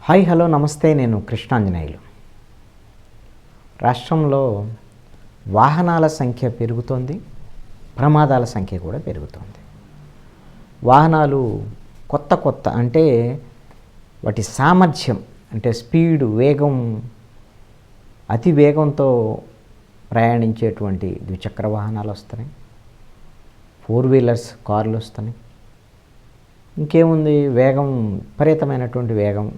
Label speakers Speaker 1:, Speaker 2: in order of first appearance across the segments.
Speaker 1: Hi hello నమస్తే. నేను కృష్ణాంజనేయులు. రాష్ట్రంలో వాహనాల సంఖ్య పెరుగుతోంది, ప్రమాదాల సంఖ్య కూడా పెరుగుతోంది. వాహనాలు కొత్త అంటే వాటి సామర్థ్యం అంటే స్పీడు, వేగం, అతి వేగంతో ప్రయాణించేటువంటి ద్విచక్ర వాహనాలు వస్తున్నాయి, 4 వీలర్స్ కార్లు వస్తున్నాయి. ఇంకేముంది, వేగం, విపరీతమైనటువంటి వేగం.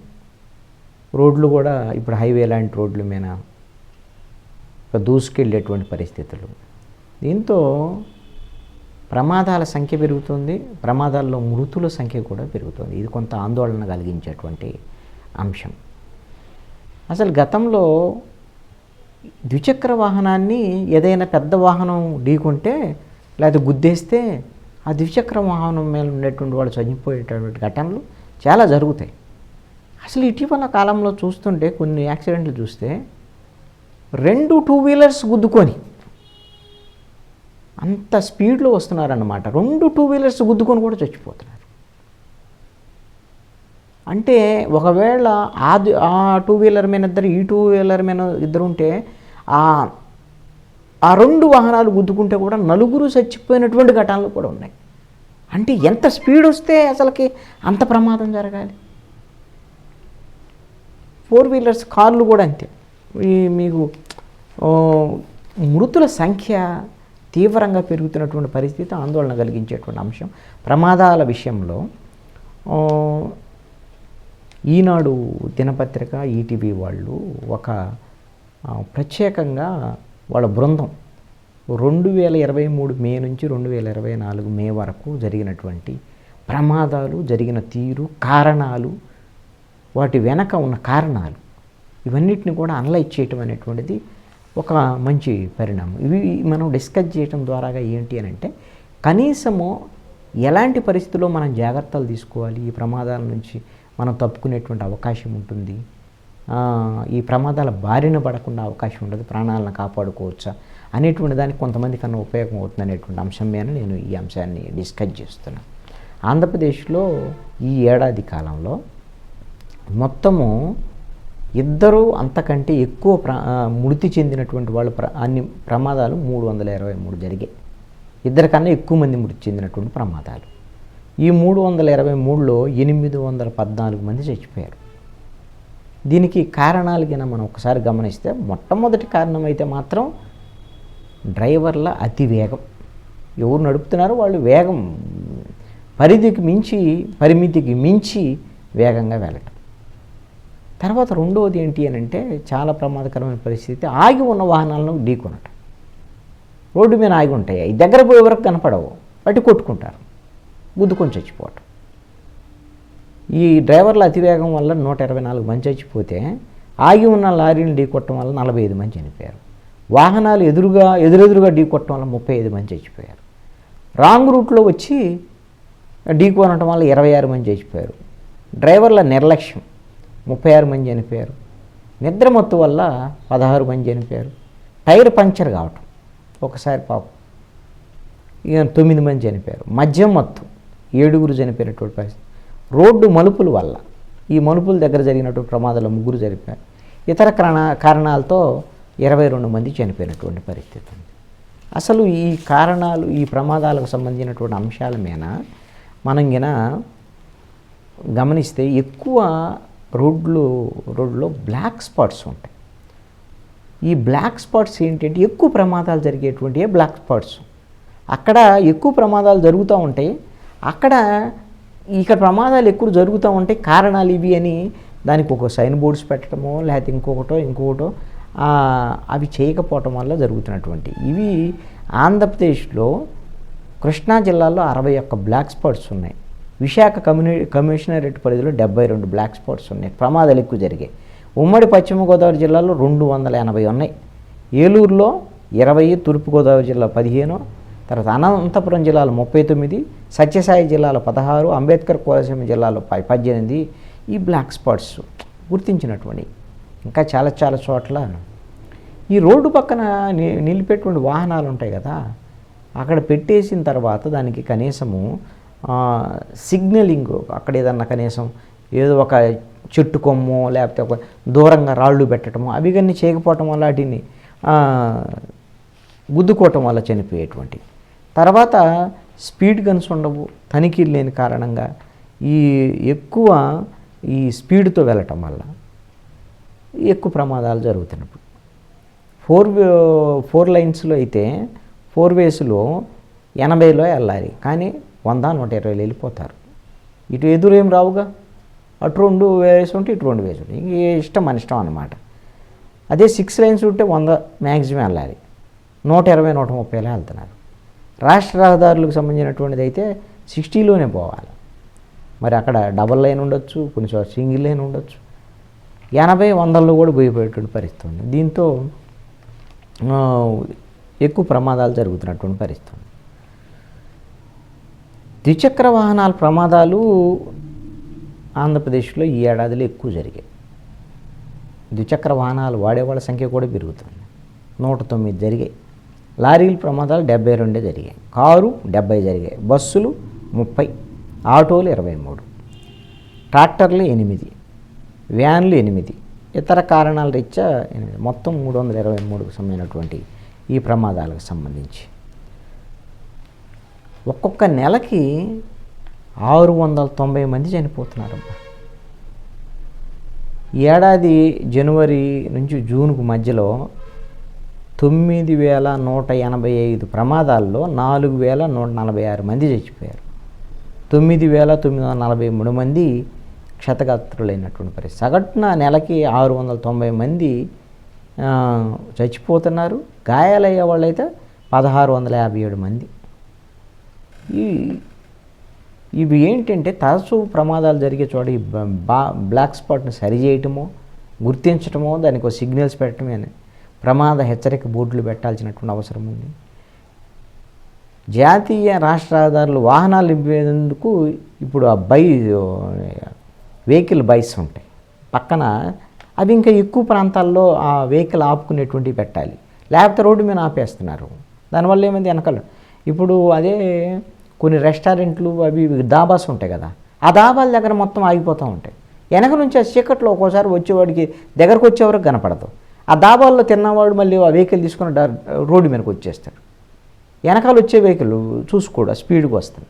Speaker 1: రోడ్లు కూడా ఇప్పుడు హైవే లాంటి రోడ్ల మీద దూసుకెళ్ళేటువంటి పరిస్థితులు. దీంతో ప్రమాదాల సంఖ్య పెరుగుతుంది, ప్రమాదాల్లో మృతుల సంఖ్య కూడా పెరుగుతుంది. ఇది కొంత ఆందోళన కలిగించేటువంటి అంశం. అసలు గతంలో ద్విచక్ర వాహనాన్ని ఏదైనా పెద్ద వాహనం ఢీకొంటే లేదా గుద్దేస్తే ఆ ద్విచక్ర వాహనం మీద ఉండేటువంటి వాళ్ళు చనిపోయేటటువంటి ఘటనలు చాలా జరుగుతాయి. అసలు ఇటీవల కాలంలో చూస్తుంటే కొన్ని యాక్సిడెంట్లు చూస్తే 2 2 వీలర్స్ గుద్దుకొని అంత స్పీడ్లో వస్తున్నారన్నమాట. 2 2 వీలర్స్ గుద్దుకొని కూడా చచ్చిపోతున్నారు. అంటే ఒకవేళ ఆ 2 వీలర్ మీద ఇద్దరు, ఈ 2 వీలర్ మీద ఇద్దరు ఉంటే ఆ 2 వాహనాలు గుద్దుకుంటే కూడా 4 చచ్చిపోయినటువంటి ఘటనలు కూడా ఉన్నాయి. అంటే ఎంత స్పీడ్ వస్తే అసలుకి అంత ప్రమాదం జరగాలి. 4 వీలర్స్ కార్లు కూడా అంతే. మీకు మృతుల సంఖ్య తీవ్రంగా పెరుగుతున్నటువంటి పరిస్థితి ఆందోళన కలిగించేటువంటి అంశం. ప్రమాదాల విషయంలో ఈనాడు దినపత్రిక, ఈటీవీ వాళ్ళు ఒక ప్రత్యేకంగా వాళ్ళ బృందం 2023 మే నుంచి 2024 మే వరకు జరిగినటువంటి ప్రమాదాలు, జరిగిన తీరు, కారణాలు, వాటి వెనక ఉన్న కారణాలు, ఇవన్నిటిని కూడా అనలైజ్ చేయటం అనేటువంటిది ఒక మంచి పరిణామం. ఇవి మనం డిస్కస్ చేయటం ద్వారాగా ఏంటి అని అంటే, కనీసము ఎలాంటి పరిస్థితుల్లో మనం జాగ్రత్తలు తీసుకోవాలి, ఈ ప్రమాదాల నుంచి మనం తప్పుకునేటువంటి అవకాశం ఉంటుంది, ఈ ప్రమాదాల బారిన పడకుండా అవకాశం ఉండదు, ప్రాణాలను కాపాడుకోవచ్చా అనేటువంటి దానికి కొంతమంది కన్నా ఉపయోగం అవుతుంది అనేటువంటి అంశం మీద నేను ఈ అంశాన్ని డిస్కస్ చేస్తున్నాను. ఆంధ్రప్రదేశ్లో ఈ ఏడాది కాలంలో మొత్తము 2 అంతకంటే ఎక్కువ మృతి చెందినటువంటి వాళ్ళు అన్ని ప్రమాదాలు 323 జరిగాయి. 2 కన్నా ఎక్కువ మంది మృతి చెందినటువంటి ప్రమాదాలు. ఈ 323లో 814 మంది చచ్చిపోయారు. దీనికి కారణాలు కింద మనం ఒకసారి గమనిస్తే, మొట్టమొదటి కారణం అయితే మాత్రం డ్రైవర్ల అతి వేగం. ఎవరు నడుపుతున్నారో వాళ్ళు వేగం పరిమితికి మించి వేగంగా వెళ్ళటం. తర్వాత రెండవది ఏంటి అని అంటే, చాలా ప్రమాదకరమైన పరిస్థితి, ఆగి ఉన్న వాహనాలను ఢీకొనటం. రోడ్డు మీద ఆగి ఉంటాయి, దగ్గర పోయే వరకు కనపడవు, పట్టి కొట్టుకుంటారు, గుద్దుకొని చచ్చిపోవటం. ఈ డ్రైవర్ల అతివేగం వల్ల 124 మంది చచ్చిపోతే, ఆగి ఉన్న లారీని ఢీకొట్టడం వల్ల 45 మంది చనిపోయారు. వాహనాలు ఎదురెదురుగా ఢీకొట్టడం వల్ల 35 మంది చచ్చిపోయారు. రాంగ్ రూట్లో వచ్చి ఢీకొనటం వల్ల 26 మంది చచ్చిపోయారు. డ్రైవర్ల నిర్లక్ష్యం 36 మంది చనిపోయారు. నిద్రమత్తు వల్ల 16 మంది చనిపోయారు. టైర్ పంక్చర్ కావటం ఒకసారి పాపం 9 మంది చనిపోయారు. మద్యం మత్తు 7 చనిపోయినటువంటి పరిస్థితి. రోడ్డు మలుపుల వల్ల, ఈ మలుపుల దగ్గర జరిగినటువంటి ప్రమాదాలు 3 చనిపోయారు. ఇతర కారణాలతో 22 మంది చనిపోయినటువంటి పరిస్థితి ఉంది. అసలు ఈ కారణాలు, ఈ ప్రమాదాలకు సంబంధించినటువంటి అంశాల మీద మనం గమనిస్తే, ఎక్కువ రోడ్లో బ్లాక్ స్పాట్స్ ఉంటాయి. ఈ బ్లాక్ స్పాట్స్ ఏంటంటే, ఎక్కువ ప్రమాదాలు జరిగేటువంటి బ్లాక్ స్పాట్స్. అక్కడ ఎక్కువ ప్రమాదాలు జరుగుతూ ఉంటాయి. ఇక్కడ ప్రమాదాలు ఎక్కువ జరుగుతూ ఉంటాయి, కారణాలు ఇవి అని దానికి ఒక సైన్ బోర్డ్స్ పెట్టడమో లేకపోతే ఇంకొకటో అవి చేయకపోవటం వల్ల జరుగుతున్నటువంటి ఇవి. ఆంధ్రప్రదేశ్లో కృష్ణా జిల్లాలో 61 బ్లాక్ స్పాట్స్ ఉన్నాయి. విశాఖ కమిషనరేట్ పరిధిలో 72 బ్లాక్ స్పాట్స్ ఉన్నాయి, ప్రమాదాలు ఎక్కువ జరిగాయి. ఉమ్మడి పశ్చిమ గోదావరి జిల్లాలో 280 ఉన్నాయి. ఏలూరులో 20, తూర్పుగోదావరి జిల్లా 15, తర్వాత అనంతపురం జిల్లాలో 39, సత్యసాయి జిల్లాలో 16, అంబేద్కర్ కోనసీమ జిల్లాలో 18 ఈ బ్లాక్ స్పాట్స్ గుర్తించినటువంటి. ఇంకా చాలా చాలా చోట్ల ఈ రోడ్డు పక్కన నిలిపేటువంటి వాహనాలు ఉంటాయి కదా, అక్కడ పెట్టేసిన తర్వాత దానికి కనీసము సిగ్నలింగ్, అక్కడ ఏదన్నా కనీసం ఏదో ఒక చెట్టు కొమ్మో లేకపోతే ఒక దూరంగా రాళ్ళు పెట్టడమో అవి కానీ చేయకపోవటం వల్ల వాటిని గుద్దుకోవటం వల్ల చనిపోయేటువంటి. తర్వాత స్పీడ్ గన్స్ ఉండవు, తనిఖీలు లేని కారణంగా ఎక్కువ స్పీడ్తో వెళ్ళటం వల్ల ఎక్కువ ప్రమాదాలు జరుగుతున్నప్పుడు. ఫోర్ లైన్స్లో అయితే 4 వేస్లో 80లో వెళ్ళాలి, కానీ 100, 120 వెళ్ళిపోతారు. ఇటు ఎదురేం రావుగా, అటు 2 వేసి ఉంటే ఇటు 2 వేసి ఉంటాయి. ఇంక ఇష్టం మన ఇష్టం అన్నమాట. అదే 6 లైన్స్ ఉంటే 100 మ్యాక్సిమం వెళ్ళాలి, 120, 130లో వెళ్తున్నారు. రాష్ట్ర రహదారులకు సంబంధించినటువంటిది అయితే 60లోనే పోవాలి. మరి అక్కడ డబల్ లైన్ ఉండొచ్చు, కొన్నిసార్లు సింగిల్ లైన్ ఉండొచ్చు, 80, 100లో కూడా పోయిపోయేటువంటి పరిస్థితి ఉంది. దీంతో ఎక్కువ ప్రమాదాలు జరుగుతున్నటువంటి పరిస్థితి ఉంది. ద్విచక్ర వాహనాల ప్రమాదాలు ఆంధ్రప్రదేశ్లో ఈ ఏడాదిలో ఎక్కువ జరిగాయి. ద్విచక్ర వాహనాలు వాడేవాళ్ళ సంఖ్య కూడా పెరుగుతుంది. 109 జరిగాయి. లారీల ప్రమాదాలు 72 జరిగాయి, కారు 70 జరిగాయి, బస్సులు 30, ఆటోలు 23, ట్రాక్టర్లు 8, వ్యాన్లు 8, ఇతర కారణాల రీత్యా 8, మొత్తం 323కు సంబంధించినటువంటి ఈ ప్రమాదాలకు సంబంధించి ఒక్కొక్క నెలకి 690 మంది చనిపోతున్నారమ్మా. ఏడాది జనవరి నుంచి జూన్కు మధ్యలో 9185 ప్రమాదాల్లో 4146 మంది చచ్చిపోయారు. 9943 మంది క్షతగాత్రులైనటువంటి పరిస్థితి. సగటున నెలకి 690 మంది చచ్చిపోతున్నారు. గాయాలయ్యే వాళ్ళైతే 1657 మంది. ఇవి ఏంటంటే తరచూ ప్రమాదాలు జరిగే చోట ఈ బ్లాక్ స్పాట్ని సరిచేయటమో, గుర్తించటమో, దానికి ఒక సిగ్నల్స్ పెట్టడమే ప్రమాద హెచ్చరిక బోర్డులు పెట్టాల్సినటువంటి అవసరం ఉంది. జాతీయ రాష్ట్ర రహదారులు వాహనాలు నింపేందుకు ఇప్పుడు ఆ వెహికల్ బైస్ ఉంటాయి పక్కన, అవి ఇంకా ఎక్కువ ప్రాంతాల్లో ఆ వెహికల్ ఆపుకునేటువంటివి పెట్టాలి, లేకపోతే రోడ్డు మీద ఆపేస్తున్నారు. దానివల్ల ఏమైంది, వెనకాల ఇప్పుడు అదే కొన్ని రెస్టారెంట్లు అవి దాబాస్ ఉంటాయి కదా, ఆ దాబాల దగ్గర మొత్తం ఆగిపోతూ ఉంటాయి. వెనక నుంచి ఆ చీకట్లో ఒక్కోసారి వచ్చేవాడికి దగ్గరకు వచ్చేవరకు కనపడదు. ఆ దాబాల్లో తిన్నవాడు మళ్ళీ ఆ వెహికల్ తీసుకుని రోడ్డు మీదకి వచ్చేస్తాడు. వెనకాల వచ్చే వెహికల్ చూసుకోడు, స్పీడ్గా వస్తుంది.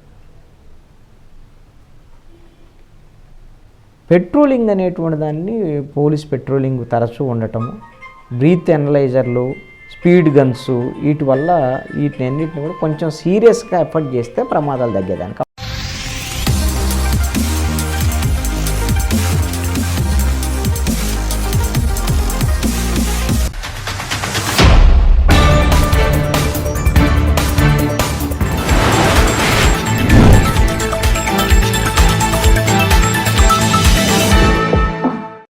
Speaker 1: పెట్రోలింగ్ అనేటువంటి దాన్ని, పోలీస్ పెట్రోలింగ్ తరచూ ఉండటము, బ్రీత్ ఎనలైజర్లు, స్పీడ్ గన్స్, వీటి వల్ల వీటిని అన్నింటిని కూడా కొంచెం సీరియస్గా ఎఫర్ట్ చేస్తే ప్రమాదాలు తగ్గేదానికి